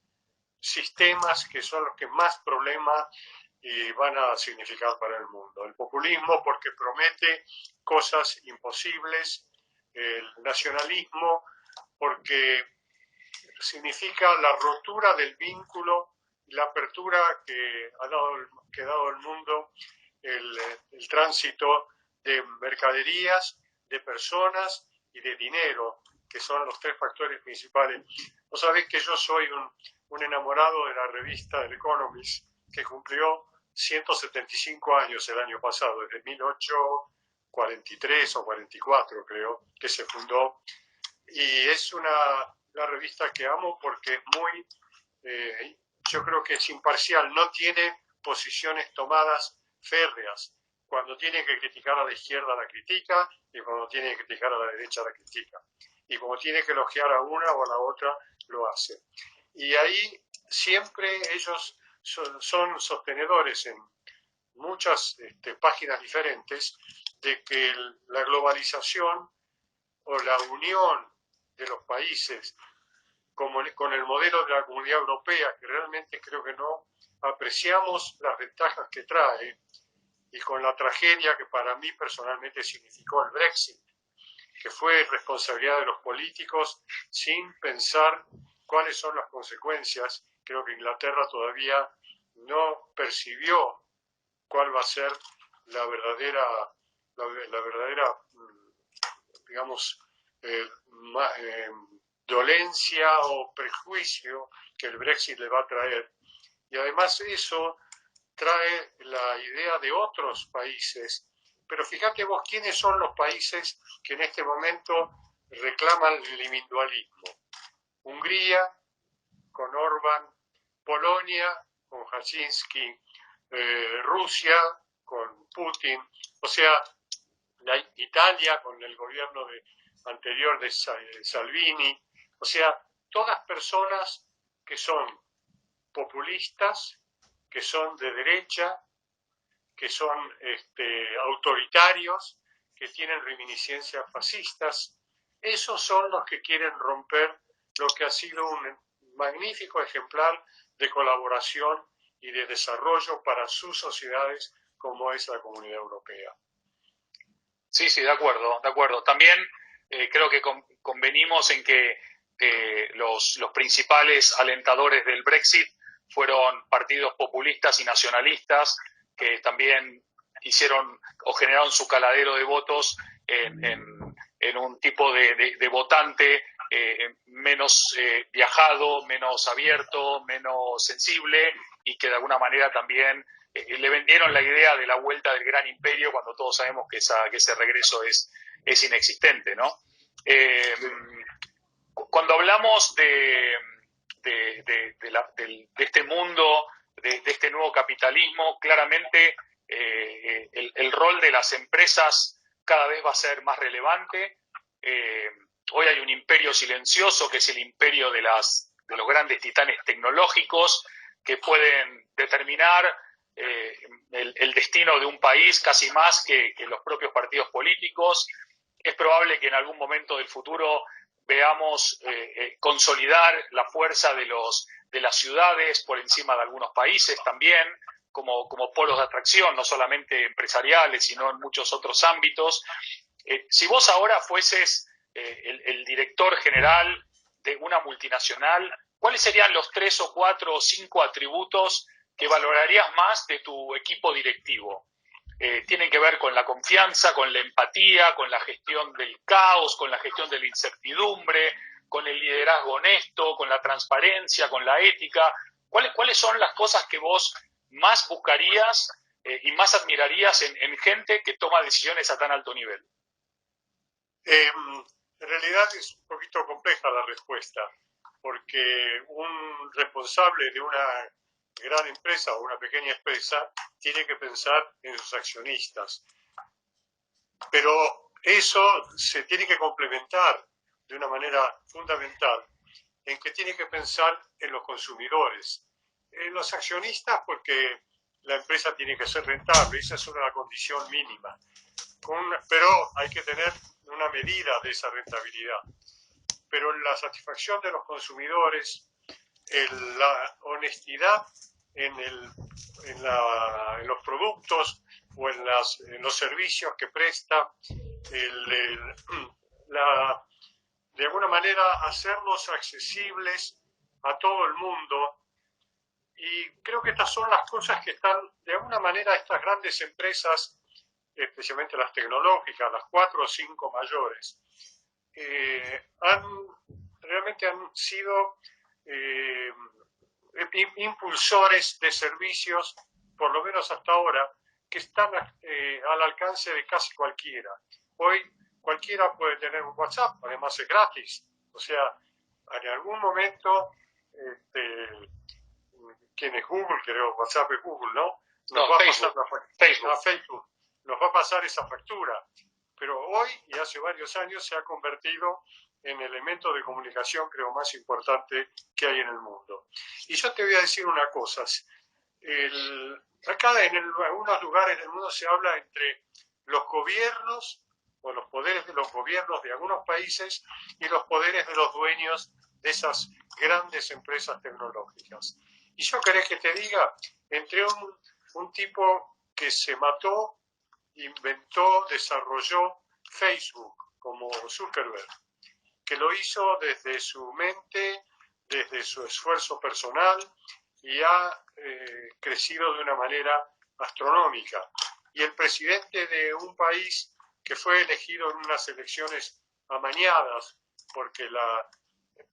sistemas que son los que más problemas van a significar para el mundo. El populismo porque promete cosas imposibles, el nacionalismo porque significa la rotura del vínculo y la apertura que ha dado el mundo el tránsito de mercaderías, de personas y de dinero, que son los tres factores principales. Vos sabés que yo soy un enamorado de la revista El Economist, que cumplió 175 años el año pasado, desde 1843 o 44 creo, que se fundó, y es la revista que amo porque es muy, yo creo que es imparcial, no tiene posiciones tomadas férreas. Cuando tiene que criticar a la izquierda la critica, y cuando tiene que criticar a la derecha la critica. Y cuando tiene que elogiar a una o a la otra, lo hace. Y ahí siempre ellos son sostenedores en muchas páginas diferentes de que la globalización o la unión de los países con el modelo de la Comunidad Europea, que realmente creo que no apreciamos las ventajas que trae, y con la tragedia que para mí personalmente significó el Brexit, que fue responsabilidad de los políticos sin pensar cuáles son las consecuencias. Creo que Inglaterra todavía no percibió cuál va a ser la verdadera digamos, dolencia o prejuicio que el Brexit le va a traer. Y además eso trae la idea de otros países. Pero fíjate vos, ¿quiénes son los países que en este momento reclaman el individualismo? Hungría, con Orbán; Polonia, con Kaczynski; Rusia, con Putin; o sea, Italia, con el gobierno anterior de Salvini. O sea, todas personas que son populistas, que son de derecha, que son autoritarios, que tienen reminiscencias fascistas. Esos son los que quieren romper lo que ha sido un magnífico ejemplar de colaboración y de desarrollo para sus sociedades como es la Comunidad Europea. Sí, sí, de acuerdo, de acuerdo. También creo que convenimos en que los principales alentadores del Brexit fueron partidos populistas y nacionalistas que también hicieron o generaron su caladero de votos en un tipo de votante menos viajado, menos abierto, menos sensible, y que de alguna manera también le vendieron la idea de la vuelta del gran imperio cuando todos sabemos que ese regreso es inexistente, ¿no? Cuando hablamos de este mundo, de este nuevo capitalismo, claramente el rol de las empresas cada vez va a ser más relevante. Hoy hay un imperio silencioso que es el imperio de los grandes titanes tecnológicos que pueden determinar el destino de un país casi más que los propios partidos políticos. Es probable que en algún momento del futuro veamos consolidar la fuerza de las ciudades por encima de algunos países también, como polos de atracción, no solamente empresariales, sino en muchos otros ámbitos. Si vos ahora fueses el director general de una multinacional, ¿cuáles serían los 3 o 4 o 5 atributos que valorarías más de tu equipo directivo? Tienen que ver con la confianza, con la empatía, con la gestión del caos, con la gestión de la incertidumbre, con el liderazgo honesto, con la transparencia, con la ética. ¿Cuáles son las cosas que vos más buscarías y más admirarías en gente que toma decisiones a tan alto nivel? En realidad es un poquito compleja la respuesta, porque un responsable de una gran empresa o una pequeña empresa tiene que pensar en sus accionistas. Pero eso se tiene que complementar de una manera fundamental en que tiene que pensar en los consumidores, en los accionistas, porque la empresa tiene que ser rentable, esa es una condición mínima. Pero hay que tener una medida de esa rentabilidad. Pero la satisfacción de los consumidores, la honestidad en los productos o en los servicios que presta, de alguna manera hacerlos accesibles a todo el mundo. Y creo que estas son las cosas que están, de alguna manera, estas grandes empresas, especialmente las tecnológicas, las 4 o 5 mayores, realmente han sido impulsores de servicios, por lo menos hasta ahora, que están al alcance de casi cualquiera. Hoy cualquiera puede tener un WhatsApp, además es gratis. O sea, en algún momento, ¿quién es Google? Creo WhatsApp es Google, ¿no? Nos va Facebook. A pasar Facebook. Nos va a pasar esa factura. Pero hoy y hace varios años se ha convertido en el elemento de comunicación, creo, más importante que hay en el mundo. Y yo te voy a decir una cosa. Acá en algunos lugares del mundo se habla entre los gobiernos o los poderes de los gobiernos de algunos países y los poderes de los dueños de esas grandes empresas tecnológicas. Y yo querés que te diga, entre un tipo que se mató, inventó, desarrolló Facebook como Zuckerberg, que lo hizo desde su mente, desde su esfuerzo personal y ha crecido de una manera astronómica. Y el presidente de un país que fue elegido en unas elecciones amañadas, porque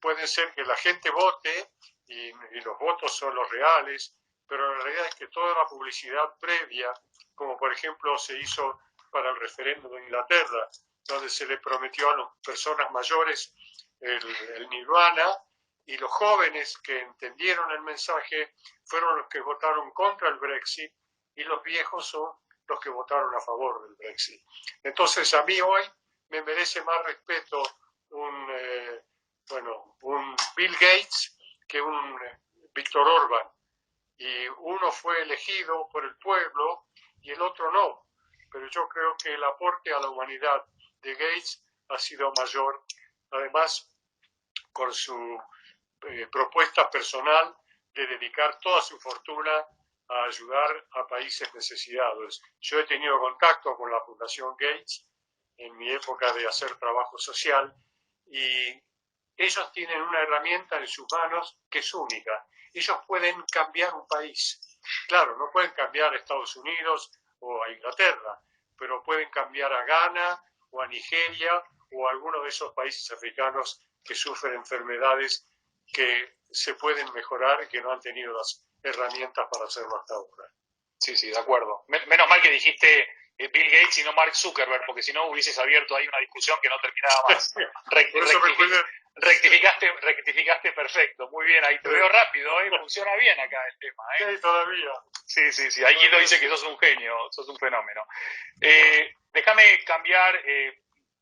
puede ser que la gente vote y los votos son los reales, pero la realidad es que toda la publicidad previa, como por ejemplo se hizo para el referéndum de Inglaterra, donde se le prometió a las personas mayores el nirvana, y los jóvenes que entendieron el mensaje fueron los que votaron contra el Brexit, y los viejos son los que votaron a favor del Brexit. Entonces a mí hoy me merece más respeto un Bill Gates que un Víctor Orbán. Y uno fue elegido por el pueblo y el otro no. Pero yo creo que el aporte a la humanidad de Gates ha sido mayor, además con su propuesta personal de dedicar toda su fortuna a ayudar a países necesitados. Yo he tenido contacto con la Fundación Gates en mi época de hacer trabajo social y ellos tienen una herramienta en sus manos que es única. Ellos pueden cambiar un país. Claro, no pueden cambiar a Estados Unidos o a Inglaterra, pero pueden cambiar a Ghana o a Nigeria o a algunos de esos países africanos que sufren enfermedades que se pueden mejorar y que no han tenido las herramientas para hacerlo hasta ahora. Sí, sí, de acuerdo. Menos mal que dijiste Bill Gates y no Mark Zuckerberg, porque si no hubieses abierto ahí una discusión que no terminaba más. Rectificaste perfecto. Muy bien, ahí te veo rápido, funciona bien acá el tema. Sí, todavía. Sí. Ahí Guido dice que sos un genio, sos un fenómeno. Déjame cambiar,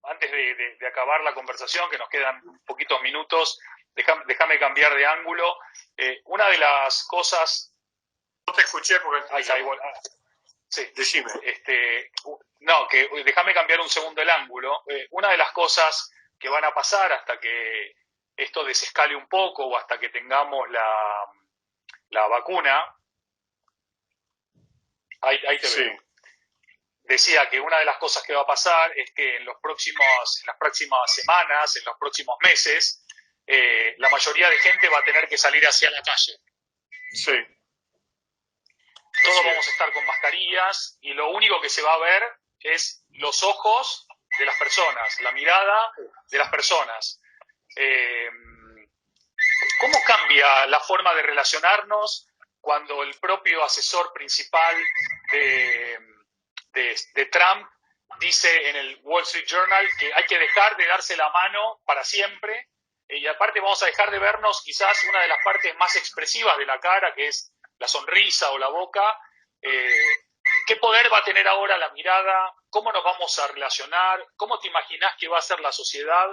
antes de acabar la conversación, que nos quedan poquitos minutos, déjame cambiar de ángulo. Una de las cosas... No te escuché porque... Ahí está, igual. Sí, decime. Déjame cambiar un segundo el ángulo. Una de las cosas que van a pasar hasta que esto desescale un poco o hasta que tengamos la vacuna, ahí te veo. Sí. Decía que una de las cosas que va a pasar es que en las próximas semanas, en los próximos meses, la mayoría de gente va a tener que salir hacia la calle. Sí. Todos vamos a estar con mascarillas y lo único que se va a ver es los ojos de las personas, la mirada de las personas. ¿Cómo cambia la forma de relacionarnos cuando el propio asesor principal de Trump dice en el Wall Street Journal que hay que dejar de darse la mano para siempre y aparte vamos a dejar de vernos quizás una de las partes más expresivas de la cara, que es la sonrisa o la boca? ¿Qué poder va a tener ahora la mirada? ¿Cómo nos vamos a relacionar? ¿Cómo te imaginás que va a ser la sociedad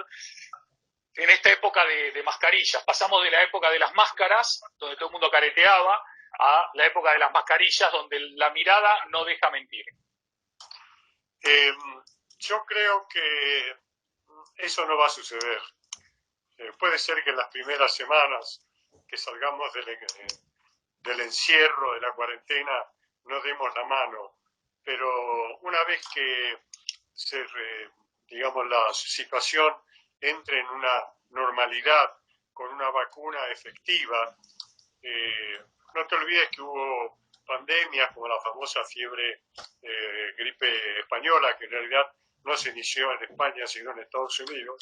en esta época de mascarillas? Pasamos de la época de las máscaras, donde todo el mundo careteaba, a la época de las mascarillas, donde la mirada no deja mentir. Yo creo que eso no va a suceder. Puede ser que en las primeras semanas que salgamos del encierro, de la cuarentena, no demos la mano, pero una vez que la situación entre en una normalidad con una vacuna efectiva, no te olvides que hubo pandemias como la famosa gripe española, que en realidad no se inició en España sino en Estados Unidos,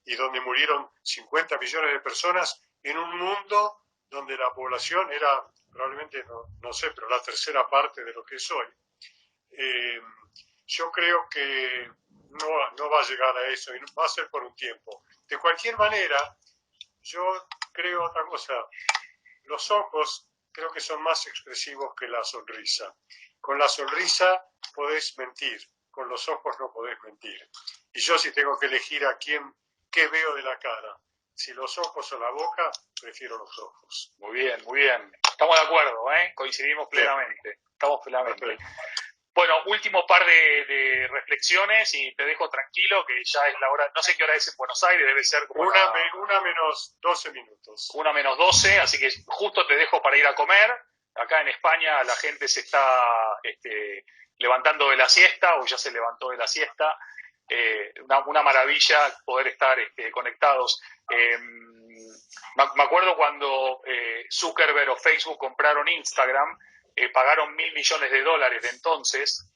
y donde murieron 50 millones de personas en un mundo donde la población era probablemente, no sé, pero la tercera parte de lo que es hoy. Yo creo que no va a llegar a eso y va a ser por un tiempo. De cualquier manera, yo creo otra cosa. Los ojos creo que son más expresivos que la sonrisa. Con la sonrisa podés mentir, con los ojos no podés mentir. Y yo si tengo que elegir qué veo de la cara, si los ojos o la boca, prefiero los ojos. Muy bien, muy bien. Estamos de acuerdo, coincidimos plenamente. Estamos plenamente. Bueno, último par de reflexiones y te dejo tranquilo, que ya es la hora, no sé qué hora es en Buenos Aires, debe ser como una menos 12 minutos. 1 menos 12, así que justo te dejo para ir a comer. Acá en España la gente se está levantando de la siesta, o ya se levantó de la siesta. Una maravilla poder estar conectados. Me acuerdo cuando Zuckerberg o Facebook compraron Instagram, pagaron $1.000 millones de entonces,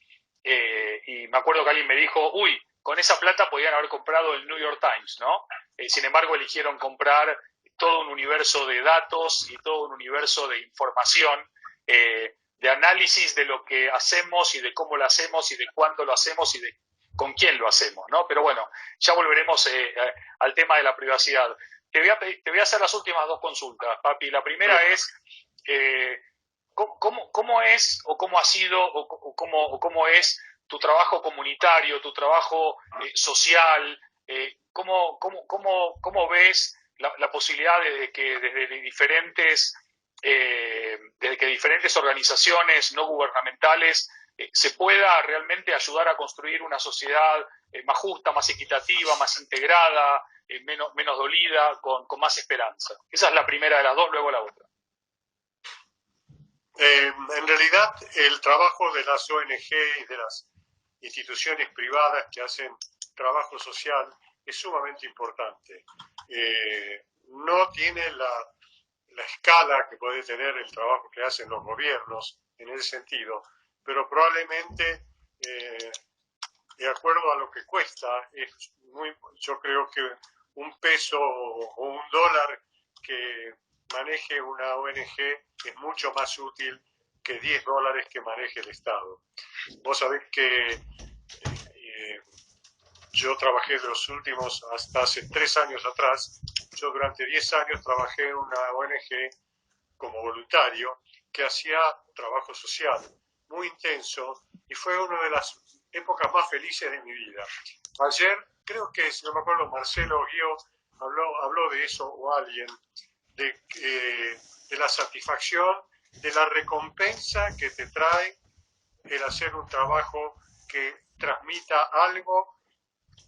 y me acuerdo que alguien me dijo, uy, con esa plata podían haber comprado el New York Times, ¿no? Sin embargo, eligieron comprar todo un universo de datos y todo un universo de información, de análisis de lo que hacemos y de cómo lo hacemos y de cuándo lo hacemos y de con quién lo hacemos, ¿no? Pero bueno, ya volveremos al tema de la privacidad. Te voy a hacer las últimas 2 consultas, papi. La primera es, ¿cómo es o cómo ha sido o cómo es tu trabajo comunitario, tu trabajo social? ¿Cómo ves la posibilidad de que desde que diferentes organizaciones no gubernamentales se pueda realmente ayudar a construir una sociedad más justa, más equitativa, más integrada, menos dolida, con más esperanza? Esa es la primera de las dos, luego la otra. En realidad, el trabajo de las ONG y de las instituciones privadas que hacen trabajo social es sumamente importante. No tiene la escala que puede tener el trabajo que hacen los gobiernos en ese sentido, pero probablemente, de acuerdo a lo que cuesta, yo creo que un peso o un dólar que maneje una ONG es mucho más útil que $10 que maneje el Estado. Vos sabés que yo trabajé hasta hace 3 años atrás, yo durante 10 años trabajé en una ONG como voluntario que hacía trabajo social muy intenso y fue una de las épocas más felices de mi vida. Ayer, creo que, si no me acuerdo, Marcelo Guío habló de eso, o alguien, de la satisfacción, de la recompensa que te trae el hacer un trabajo que transmita algo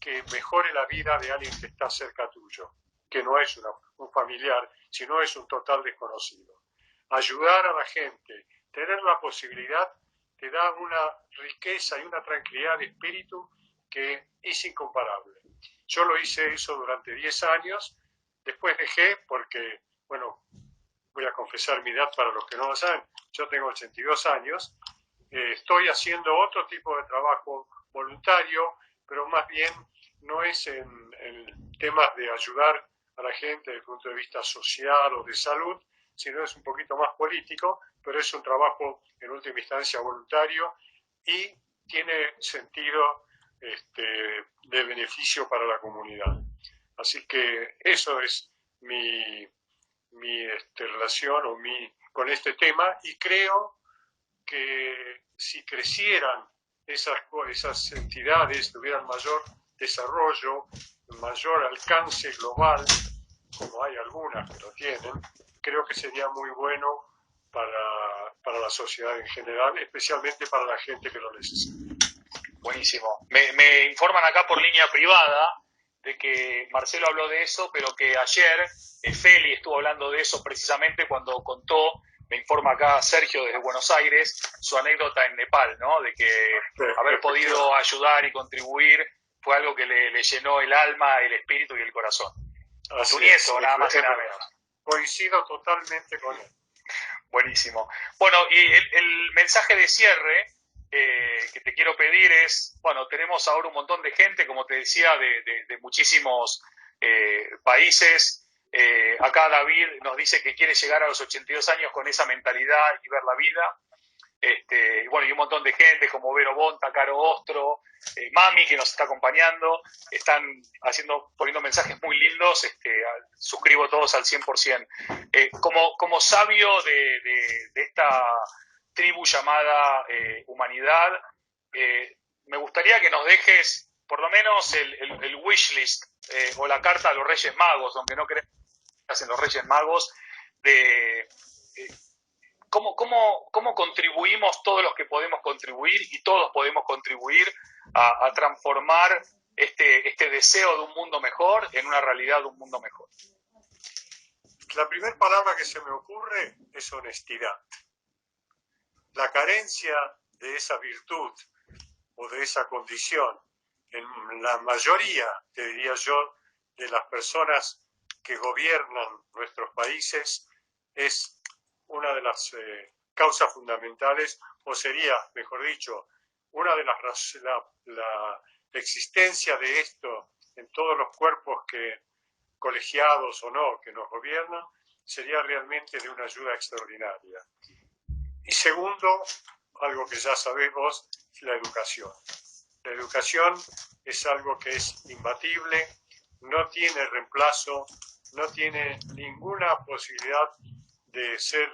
que mejore la vida de alguien que está cerca tuyo, que no es un familiar, sino es un total desconocido. Ayudar a la gente, tener la posibilidad, te da una riqueza y una tranquilidad de espíritu que es incomparable. Yo lo hice eso durante 10 años, después dejé porque, bueno, voy a confesar mi edad para los que no lo saben, yo tengo 82 años, estoy haciendo otro tipo de trabajo voluntario, pero más bien no es en temas de ayudar a la gente desde el punto de vista social o de salud, sino es un poquito más político, pero es un trabajo en última instancia voluntario y tiene sentido de beneficio para la comunidad. Así que eso es mi relación con este tema, y creo que si crecieran esas entidades, tuvieran mayor desarrollo, mayor alcance global, como hay algunas que lo tienen, creo que sería muy bueno para la sociedad en general, especialmente para la gente que lo necesita. Buenísimo. Me informan acá por línea privada de que Marcelo habló de eso, pero que ayer Feli estuvo hablando de eso precisamente cuando contó, me informa acá Sergio desde Buenos Aires, su anécdota en Nepal, ¿no? De que haber podido ayudar y contribuir fue algo que le llenó el alma, el espíritu y el corazón. Así tu nieto, nada más y nada menos. Coincido totalmente con él. Buenísimo. Bueno, y el mensaje de cierre que te quiero pedir es, bueno, tenemos ahora un montón de gente, como te decía, de muchísimos países. Acá David nos dice que quiere llegar a los 82 años con esa mentalidad y ver la vida. Y bueno, y un montón de gente como Vero Bonta, Caro Ostro, Mami, que nos está acompañando, están poniendo mensajes muy lindos. Suscribo todos al 100%. Como sabio de esta tribu llamada humanidad, me gustaría que nos dejes por lo menos el wish list o la carta a los Reyes Magos, aunque no creas en los Reyes Magos, de cómo contribuimos todos los que podemos contribuir, y todos podemos contribuir a transformar este deseo de un mundo mejor en una realidad de un mundo mejor. La primera palabra que se me ocurre es honestidad. La carencia de esa virtud o de esa condición en la mayoría, te diría yo, de las personas que gobiernan nuestros países es una de las causas fundamentales, o sería, mejor dicho, una de las la existencia de esto en todos los cuerpos colegiados o no que nos gobiernan, sería realmente de una ayuda extraordinaria. Y segundo, algo que ya sabemos, la educación. La educación es algo que es imbatible, no tiene reemplazo, no tiene ninguna posibilidad de ser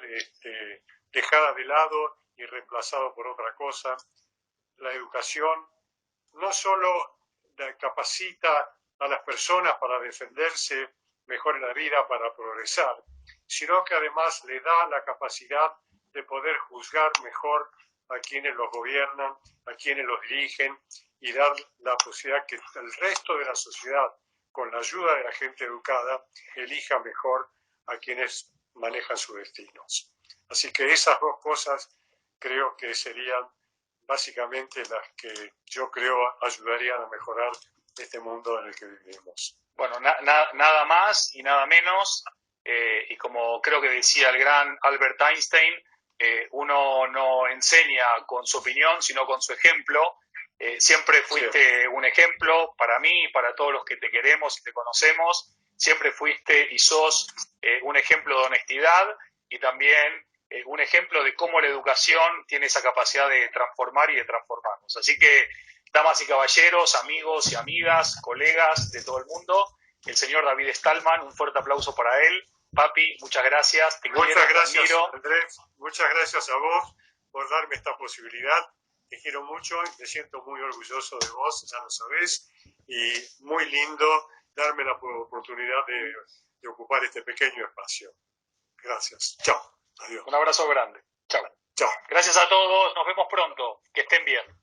dejada de lado y reemplazado por otra cosa. La educación no solo capacita a las personas para defenderse mejor en la vida, para progresar, sino que además le da la capacidad de poder juzgar mejor a quienes los gobiernan, a quienes los dirigen, y dar la posibilidad que el resto de la sociedad, con la ayuda de la gente educada, elija mejor a quienes manejan sus destinos. Así que esas dos cosas creo que serían básicamente las que yo creo ayudarían a mejorar este mundo en el que vivimos. Bueno, nada más y nada menos, y como creo que decía el gran Albert Einstein, uno no enseña con su opinión, sino con su ejemplo. Siempre fuiste un ejemplo para mí y para todos los que te queremos y te conocemos. Siempre fuiste y sos un ejemplo de honestidad, y también un ejemplo de cómo la educación tiene esa capacidad de transformar y de transformarnos. Así que, damas y caballeros, amigos y amigas, colegas de todo el mundo, el señor David Stallman, un fuerte aplauso para él. Papi, muchas gracias. Muchas gracias, Andrés. Muchas gracias a vos por darme esta posibilidad. Te quiero mucho y me siento muy orgulloso de vos, ya lo sabés, y muy lindo darme la oportunidad de ocupar este pequeño espacio. Gracias. Chao. Adiós. Un abrazo grande. Chao. Chao. Gracias a todos. Nos vemos pronto. Que estén bien.